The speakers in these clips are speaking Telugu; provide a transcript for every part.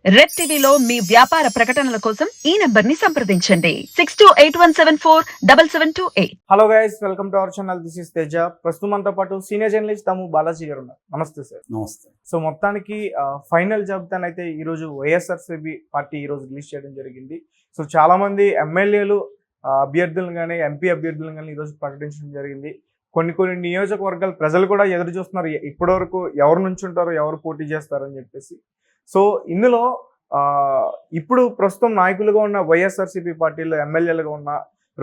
రెడ్ టీవీలో మీ వ్యాపార ప్రకటనల కోసం ఈ నంబర్ ని సంప్రదించండి 6281747728. Hello guys, welcome to our channel. This is Teja. ప్రస్తుతం మనతో పాటు సీనియర్ జర్నలిస్ట్ తమ్ము బాలాజీ గారు ఉన్నారు. నమస్తే సార్. నమస్తే. సో మొత్తానికి ఫైనల్ జాబితాను అయితే ఈరోజు వైఎస్ఆర్సీపీ పార్టీ ఈరోజు రిలీజ్ చేయడం జరిగింది. సో చాలా మంది ఎమ్మెల్యేలు అభ్యర్థులను కానీ ఎంపీ అభ్యర్థులను కానీ ఈరోజు ప్రకటించడం జరిగింది. కొన్ని నియోజకవర్గాల ప్రజలు కూడా ఎదురు చూస్తున్నారు, ఇప్పటివరకు ఎవరు నుంచి ఉంటారో, ఎవరు పోటీ చేస్తారని చెప్పేసి. సో ఇందులో ఇప్పుడు ప్రస్తుతం నాయకులుగా ఉన్న వైఎస్ఆర్సీపీ పార్టీలో ఎమ్మెల్యేలుగా ఉన్న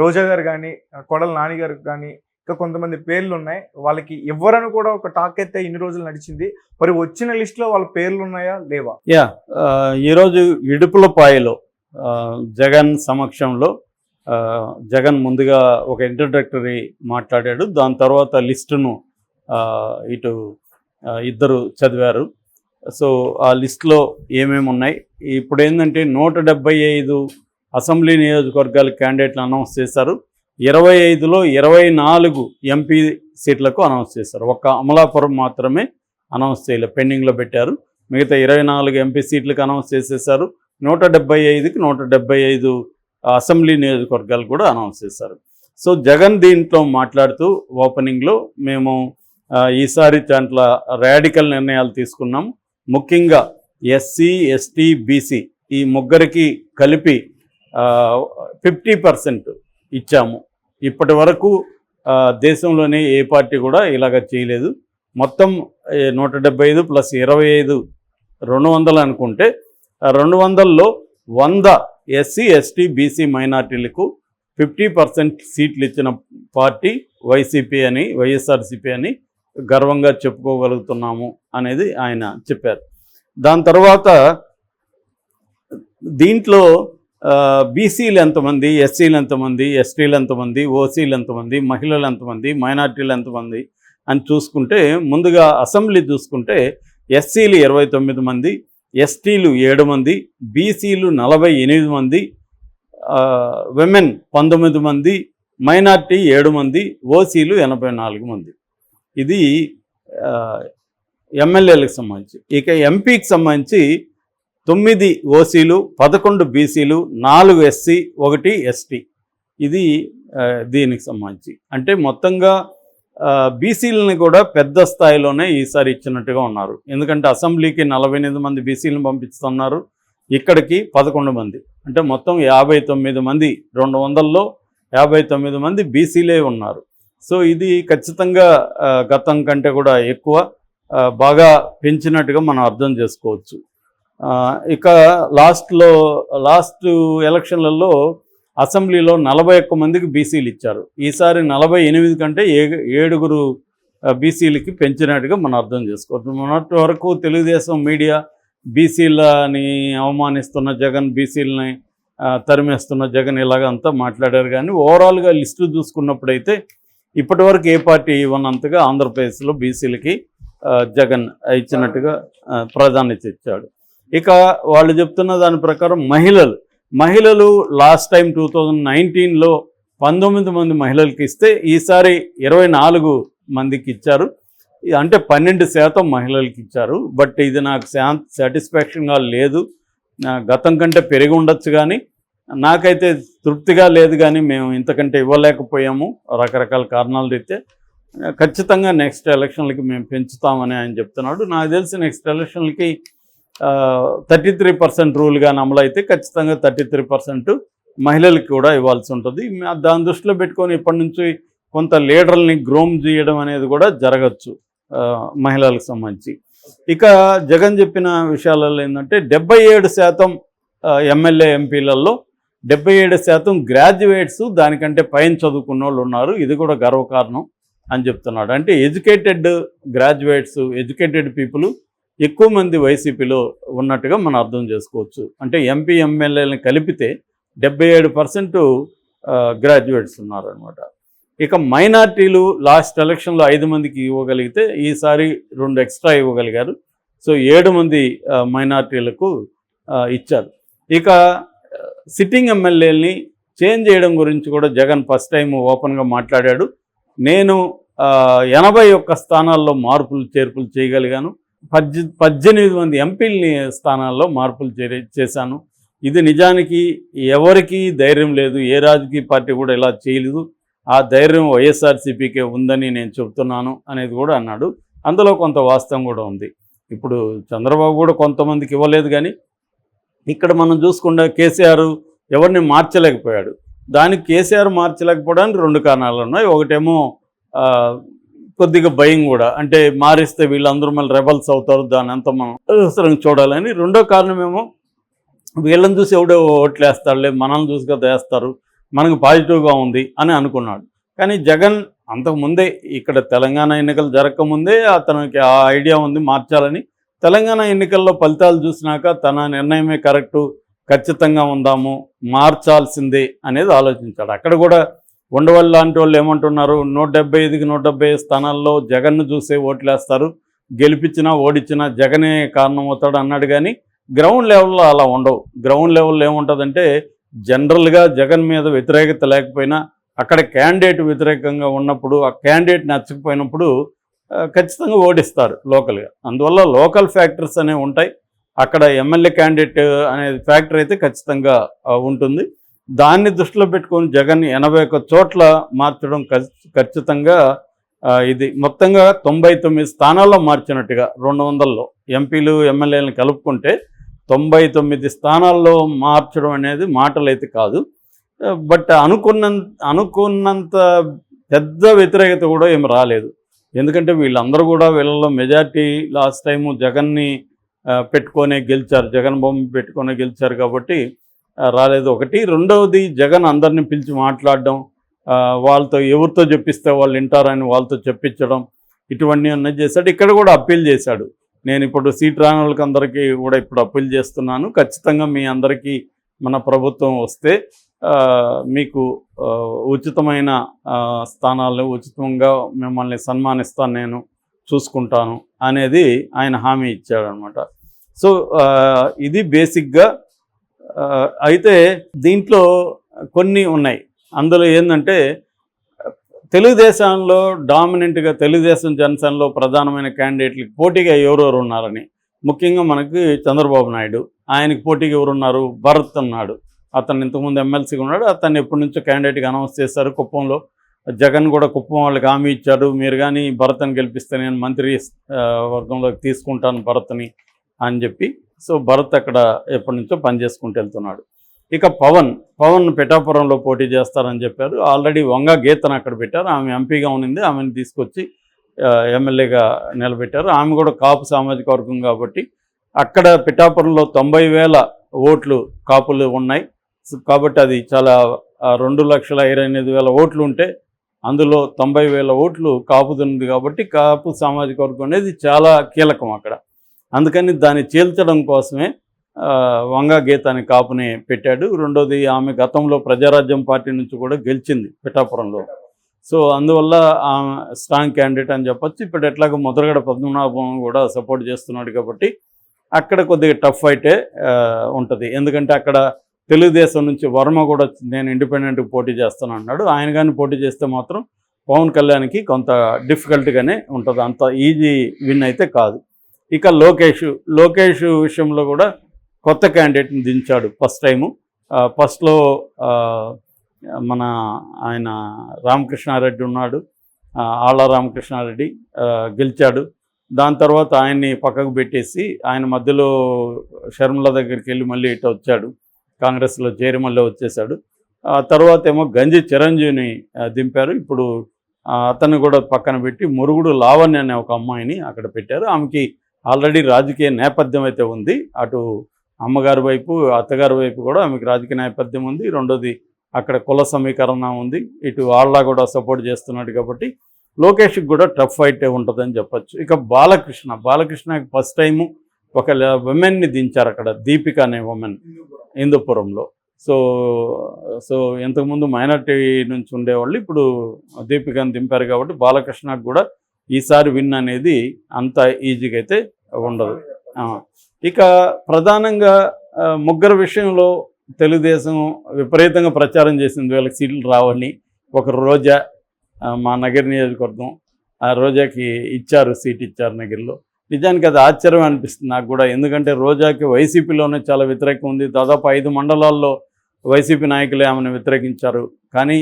రోజా గారు కానీ, కొడల నాని గారు కానీ, ఇంకా కొంతమంది పేర్లు ఉన్నాయి. వాళ్ళకి ఎవరని కూడా ఒక టాక్ అయితే ఇన్ని రోజులు నడిచింది. మరి వచ్చిన లిస్టులో వాళ్ళ పేర్లు ఉన్నాయా లేవా? ఈరోజు ఇడుపులపాయలో జగన్ సమక్షంలో జగన్ ముందుగా ఒక ఇంట్రడక్టరీ మాట్లాడాడు. దాని తర్వాత లిస్టును ఇటు ఇద్దరు చదివారు. సో ఆ లిస్టులో ఏమేమి ఉన్నాయి, ఇప్పుడు ఏంటంటే 175 అసెంబ్లీ నియోజకవర్గాల క్యాండిడేట్లు అనౌన్స్ చేశారు. 25లో 24 ఎంపీ సీట్లకు అనౌన్స్ చేశారు. ఒక్క అమలాపురం మాత్రమే అనౌన్స్ చేయలేదు, పెండింగ్లో పెట్టారు. మిగతా 24 ఎంపీ సీట్లకు అనౌన్స్ చేసేసారు. 175కి 175 అసెంబ్లీ నియోజకవర్గాలు కూడా అనౌన్స్ చేశారు. సో జగన్ దీంట్లో మాట్లాడుతూ ఓపెనింగ్లో మేము ఈసారి దాంట్లో రాడికల్ నిర్ణయాలు తీసుకున్నాం. ముఖ్యంగా ఎస్సీ, ఎస్టీ, బీసీ ఈ ముగ్గురికి కలిపి 50% ఇచ్చాము. ఇప్పటి వరకు దేశంలోనే ఏ పార్టీ కూడా ఇలాగ చేయలేదు. మొత్తం 175 ప్లస్ 25 200 అనుకుంటే 200లో 100 ఎస్సీ, ఎస్టీ, బీసీ మైనార్టీలకు 50% సీట్లు ఇచ్చిన పార్టీ వైసీపీ అని, వైఎస్ఆర్సీపీ అని గర్వంగా చెప్పుకోగలుగుతున్నాము అనేది ఆయన చెప్పారు. దాని తర్వాత దీంట్లో బీసీలు ఎంతమంది, ఎస్సీలు ఎంతమంది, ఎస్టీలు ఎంతమంది, ఓసీలు ఎంతమంది, మహిళలు ఎంతమంది, మైనార్టీలు ఎంతమంది అని చూసుకుంటే, ముందుగా అసెంబ్లీ చూసుకుంటే ఎస్సీలు 29 మంది, ఎస్టీలు 7 మంది, బీసీలు 48 మంది, విమెన్ 19 మంది, మైనార్టీ 7 మంది, ఓసీలు 84 మంది. ఇది ఎమ్మెల్యేలకు సంబంధించి. ఇక ఎంపీకి సంబంధించి 9 ఓసీలు, 11 బీసీలు, 4 ఎస్సీ, 1 ఎస్టీ. ఇది దీనికి సంబంధించి. అంటే మొత్తంగా బీసీలని కూడా పెద్ద స్థాయిలోనే ఈసారి ఇచ్చినట్టుగా ఉన్నారు. ఎందుకంటే అసెంబ్లీకి 48 మంది బీసీలను పంపిస్తున్నారు, ఇక్కడికి 11 మంది. అంటే మొత్తం 59 మంది, 200లో 59 మంది బీసీలే ఉన్నారు. సో ఇది ఖచ్చితంగా గతం కంటే కూడా ఎక్కువ, బాగా పెంచినట్టుగా మనం అర్థం చేసుకోవచ్చు. ఇక లాస్ట్ ఎలక్షన్లలో అసెంబ్లీలో 41 మందికి బీసీలు ఇచ్చారు. ఈసారి 48 కంటే 7 బీసీలకి పెంచినట్టుగా మనం అర్థం చేసుకోవచ్చు. మొన్నటి వరకు తెలుగుదేశం మీడియా బీసీలని అవమానిస్తున్న జగన్, బీసీలని తరిమేస్తున్న జగన్ ఇలాగంతా మాట్లాడారు. కానీ ఓవరాల్గా లిస్టు చూసుకున్నప్పుడైతే ఇప్పటివరకు ఏ పార్టీ ఇవ్వనంతగా ఆంధ్రప్రదేశ్లో బీసీలకి జగన్ ఇచ్చినట్టుగా ప్రాధాన్యత ఇచ్చాడు. ఇక వాళ్ళు చెప్తున్న దాని ప్రకారం మహిళలు లాస్ట్ టైం 2019లో 19 మంది మహిళలకి ఇస్తే ఈసారి 24 మందికి ఇచ్చారు. అంటే 12% మహిళలకి ఇచ్చారు. బట్ ఇది నాకు సాటిస్ఫాక్షన్గా లేదు. గతం కంటే పెరిగి ఉండొచ్చు, కానీ నాకైతే తృప్తిగా లేదు. కానీ మేము ఇంతకంటే ఇవ్వలేకపోయాము రకరకాల కారణాలు రీత్యా. ఖచ్చితంగా నెక్స్ట్ ఎలక్షన్లకి మేము పెంచుతామని ఆయన చెప్తున్నాడు. నాకు తెలిసి నెక్స్ట్ ఎలక్షన్లకి 33% రూల్ కానీ అమలైతే ఖచ్చితంగా 33% మహిళలకి కూడా ఇవ్వాల్సి ఉంటుంది. దాని దృష్టిలో పెట్టుకొని ఇప్పటి నుంచి కొంత లీడర్లని గ్రోమ్ చేయడం అనేది కూడా జరగచ్చు మహిళలకు సంబంధించి. ఇక జగన్ చెప్పిన విషయాలలో ఏంటంటే 77% ఎమ్మెల్యే ఎంపీలలో 77% గ్రాడ్యుయేట్స్, దానికంటే పైన చదువుకున్న వాళ్ళు ఉన్నారు. ఇది కూడా గర్వకారణం అని చెప్తున్నాడు. అంటే ఎడ్యుకేటెడ్ గ్రాడ్యుయేట్స్, ఎడ్యుకేటెడ్ పీపుల్ ఎక్కువ మంది వైసీపీలో ఉన్నట్టుగా మనం అర్థం చేసుకోవచ్చు. అంటే ఎంపీ ఎమ్మెల్యేలను కలిపితే 77% గ్రాడ్యుయేట్స్ ఉన్నారనమాట. ఇక మైనార్టీలు లాస్ట్ ఎలక్షన్లో 5 మందికి ఇవ్వగలిగితే ఈసారి 2 ఎక్స్ట్రా ఇవ్వగలిగారు. సో 7 మంది మైనార్టీలకు ఇచ్చారు. ఇక సిట్టింగ్ ఎమ్మెల్యేలని చేంజ్ చేయడం గురించి కూడా జగన్ ఫస్ట్ టైం ఓపెన్గా మాట్లాడాడు. నేను 81 స్థానాల్లో మార్పులు చేర్పులు చేయగలిగాను, 18 మంది ఎంపీలని స్థానాల్లో మార్పులు చేశాను. ఇది నిజానికి ఎవరికి ధైర్యం లేదు, ఏ రాజకీయ పార్టీ కూడా ఇలా చేయలేదు. ఆ ధైర్యం వైఎస్ఆర్సీపీకే ఉందని నేను చెబుతున్నాను అనేది కూడా అన్నాడు. అందులో కొంత వాస్తవం కూడా ఉంది. ఇప్పుడు చంద్రబాబు కూడా కొంతమందికి ఇవ్వలేదు, కానీ ఇక్కడ మనం చూసుకుంటే కేసీఆర్ ఎవరిని మార్చలేకపోయాడు. దానికి కేసీఆర్ మార్చలేకపోవడానికి 2 కారణాలు ఉన్నాయి. ఒకటేమో కొద్దిగా భయం కూడా, అంటే మారిస్తే వీళ్ళందరూ మళ్ళీ రెబల్స్ అవుతారు, దాని అంతా మనం అవసరం చూడాలని. రెండో కారణమేమో వీళ్ళని చూసి ఎవడో ఓట్లు వేస్తాడులే, మనల్ని చూసి కదా వేస్తారు, మనకు పాజిటివ్గా ఉంది అని అనుకున్నాడు. కానీ జగన్ అంతకుముందే ఇక్కడ తెలంగాణ ఎన్నికలు జరగకముందే అతనికి ఆ ఐడియా ఉంది మార్చాలని. తెలంగాణ ఎన్నికల్లో ఫలితాలు చూసినాక తన నిర్ణయమే కరెక్టు, ఖచ్చితంగా ఉందాము, మార్చాల్సిందే అనేది ఆలోచించాడు. అక్కడ కూడా ఉండవల్లి లాంటి వాళ్ళు ఏమంటున్నారు, 175కి 170 స్థానాల్లో జగన్ను చూసే ఓట్లేస్తారు, గెలిపించినా ఓడించినా జగనే కారణం అవుతాడు అన్నాడు. కానీ గ్రౌండ్ లెవెల్లో అలా ఉండవు. గ్రౌండ్ లెవెల్లో ఏముంటుందంటే జనరల్గా జగన్ మీద వ్యతిరేకత లేకపోయినా అక్కడ క్యాండిడేట్ వ్యతిరేకంగా ఉన్నప్పుడు, ఆ క్యాండిడేట్ నచ్చకపోయినప్పుడు ఖచ్చితంగా ఓడిస్తారు లోకల్గా. అందువల్ల లోకల్ ఫ్యాక్టర్స్ అనేవి ఉంటాయి. అక్కడ ఎమ్మెల్యే క్యాండిడేట్ అనే ఫ్యాక్టర్ అయితే ఖచ్చితంగా ఉంటుంది. దాన్ని దృష్టిలో పెట్టుకొని జగన్ 81 చోట్ల మార్చడం ఖచ్చితంగా ఇది మొత్తంగా 99 స్థానాల్లో మార్చినట్టుగా 200లో ఎంపీలు ఎమ్మెల్యేలను కలుపుకుంటే 99 స్థానాల్లో మార్చడం అనేది మాటలైతే కాదు. బట్ అనుకున్నంత పెద్ద వ్యతిరేకత కూడా ఏమి రాలేదు. ఎందుకంటే వీళ్ళందరూ కూడా వీళ్ళలో మెజార్టీ లాస్ట్ టైము జగన్ని పెట్టుకొనే గెలిచారు, జగన్ బొమ్మ పెట్టుకొనే గెలిచారు కాబట్టి రాలేదు ఒకటి. రెండవది జగన్ అందరినీ పిలిచి మాట్లాడడం, వాళ్ళతో ఎవరితో చెప్పిస్తే వాళ్ళు వింటారని వాళ్ళతో చెప్పించడం, ఇటువంటివి అన్నీ చేశాడు. ఇక్కడ కూడా అప్పీల్ చేశాడు, నేను ఇప్పుడు సీట్ రాని వాళ్ళకి అందరికీ కూడా ఇప్పుడు అప్పీల్ చేస్తున్నాను, ఖచ్చితంగా మీ అందరికీ మన ప్రభుత్వం వస్తే మీకు ఉచితమైన స్థానాలు, ఉచితంగా మిమ్మల్ని సన్మానిస్తాను, నేను చూసుకుంటాను అనేది ఆయన హామీ ఇచ్చాడనమాట. సో ఇది బేసిక్గా. అయితే దీంట్లో కొన్ని ఉన్నాయి. అందులో ఏంటంటే తెలుగుదేశంలో డామినెంట్గా తెలుగుదేశం జనసేనలో ప్రధానమైన క్యాండిడేట్లకి పోటీగా ఎవరెవరు ఉన్నారని, ముఖ్యంగా మనకి చంద్రబాబు నాయుడు, ఆయనకి పోటీగా ఎవరున్నారు, భరత్ ఉన్నాడు. అతను ఇంతకుముందు ఎమ్మెల్సీగా ఉన్నాడు, అతన్ని ఎప్పటి నుంచో క్యాండిడేట్గా అనౌన్స్ చేశారు కుప్పంలో. జగన్ కూడా కుప్పం వాళ్ళకి హామీ ఇచ్చాడు, మీరు కానీ భరత్ని గెలిపిస్తే నేను మంత్రి వర్గంలోకి తీసుకుంటాను భరత్ని అని చెప్పి. సో భరత్ అక్కడ ఎప్పటి నుంచో పనిచేసుకుంటూ వెళ్తున్నాడు. ఇక పవన్ పిఠాపురంలో పోటీ చేస్తారని చెప్పారు. ఆల్రెడీ వంగ గీతను అక్కడ పెట్టారు, ఆమె ఎంపీగా ఉన్నింది, ఆమెను తీసుకొచ్చి ఎమ్మెల్యేగా నిలబెట్టారు. ఆమె కూడా కాపు సామాజిక వర్గం కాబట్టి అక్కడ పిఠాపురంలో 90,000 ఓట్లు కాపులు ఉన్నాయి. కాబట్టి అది చాలా 2,28,000 ఓట్లు ఉంటే అందులో 90,000 ఓట్లు కాపుతుంది. కాబట్టి కాపు సామాజిక వర్గం అనేది చాలా కీలకం అక్కడ. అందుకని దాన్ని చీల్చడం కోసమే వంగ గీతాని కాపుని పెట్టాడు. రెండోది, ఆమె గతంలో ప్రజారాజ్యం పార్టీ నుంచి కూడా గెలిచింది పిఠాపురంలో. సో అందువల్ల ఆమె స్ట్రాంగ్ క్యాండిడేట్ అని చెప్పొచ్చు. ఇప్పుడు ఎట్లాగో ముద్రగడ పద్మనాభం కూడా సపోర్ట్ చేస్తున్నాడు కాబట్టి అక్కడ కొద్దిగా టఫ్ ఫైటే ఉంటుంది. ఎందుకంటే అక్కడ తెలుగుదేశం నుంచి వర్మ కూడా నేను ఇండిపెండెంట్గా పోటీ చేస్తాను అన్నాడు. ఆయన కానీ పోటీ చేస్తే మాత్రం పవన్ కళ్యాణ్కి కొంత డిఫికల్ట్గానే ఉంటుంది, అంత ఈజీ విన్ అయితే కాదు. ఇక లోకేష్ విషయంలో కూడా కొత్త క్యాండిడేట్ని దించాడు ఫస్ట్ టైము. ఫస్ట్లో మన ఆయన రామకృష్ణారెడ్డి ఉన్నాడు, ఆళ్ళ రామకృష్ణారెడ్డి గెలిచాడు. దాని తర్వాత ఆయన్ని పక్కకు పెట్టేసి ఆయన మధ్యలో షర్మిల దగ్గరికి వెళ్ళి మళ్ళీ ఇటు వచ్చాడు, కాంగ్రెస్లో చేరి మళ్ళీ వచ్చేసాడు. ఆ తర్వాత ఏమో గంజి చిరంజీవిని దింపారు. ఇప్పుడు అతన్ని కూడా పక్కన పెట్టి మురుగుడు లావణ్య అనే ఒక అమ్మాయిని అక్కడ పెట్టారు. ఆమెకి ఆల్రెడీ రాజకీయ నేపథ్యం అయితే ఉంది. అటు అమ్మగారి వైపు అత్తగారి వైపు కూడా ఆమెకి రాజకీయ నేపథ్యం ఉంది. రెండోది అక్కడ కుల సమీకరణ ఉంది. ఇటు వాళ్ళ కూడా సపోర్ట్ చేస్తున్నాడు కాబట్టి లోకేష్కి కూడా టఫ్ ఫైట్ ఉంటుందని చెప్పచ్చు. ఇక బాలకృష్ణకి ఫస్ట్ టైము ఒక విమెన్ని దించారు అక్కడ, దీపిక అనే ఉమెన్ హిందూపురంలో. సో ఇంతకుముందు మైనార్టీ నుంచి ఉండేవాళ్ళు, ఇప్పుడు దీపికను దింపారు కాబట్టి బాలకృష్ణకు కూడా ఈసారి విన్ అనేది అంత ఈజీగా అయితే ఉండదు. ఇక ప్రధానంగా ముగ్గురు విషయంలో తెలుగుదేశం విపరీతంగా ప్రచారం చేసింది, వీళ్ళకి సీట్లు రావని. ఒక రోజా, మా నగర్ నియోజకవర్గం, ఆ రోజాకి సీట్ ఇచ్చారు నగర్లో. నిజానికి అది ఆశ్చర్యం అనిపిస్తుంది నాకు కూడా. ఎందుకంటే రోజాకి వైసీపీలోనే చాలా వ్యతిరేకం ఉంది. దాదాపు 5 మండలాల్లో వైసీపీ నాయకులే ఆమెను వ్యతిరేకించారు. కానీ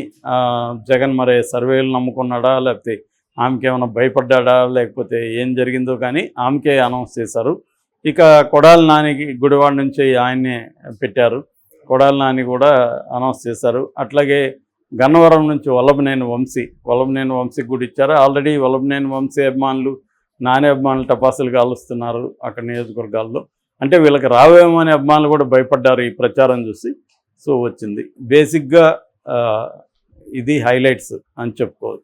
జగన్ మరి సర్వేలు నమ్ముకున్నాడా, లేకపోతే ఆమెకి ఏమైనా భయపడ్డా, లేకపోతే ఏం జరిగిందో కానీ ఆమెకే అనౌన్స్ చేశారు. ఇక కొడాలి నానికి గుడివాడ నుంచి ఆయన్నే పెట్టారు. కొడాలి నాని కూడా అనౌన్స్ చేశారు. అట్లాగే గన్నవరం నుంచి వల్లభనేని వంశీకి కూడా ఇచ్చారు. ఆల్రెడీ వల్లభనేని వంశీ అభిమానులు, నాని అభిమానులు టపాసులు కాలుస్తున్నారు అక్కడ నియోజకవర్గాల్లో. అంటే వీళ్ళకి రావేమో అనే అభిమానులు కూడా భయపడ్డారు ఈ ప్రచారం చూసి. సో వచ్చింది. బేసిక్గా ఇది హైలైట్స్ అని చెప్పుకోవచ్చు.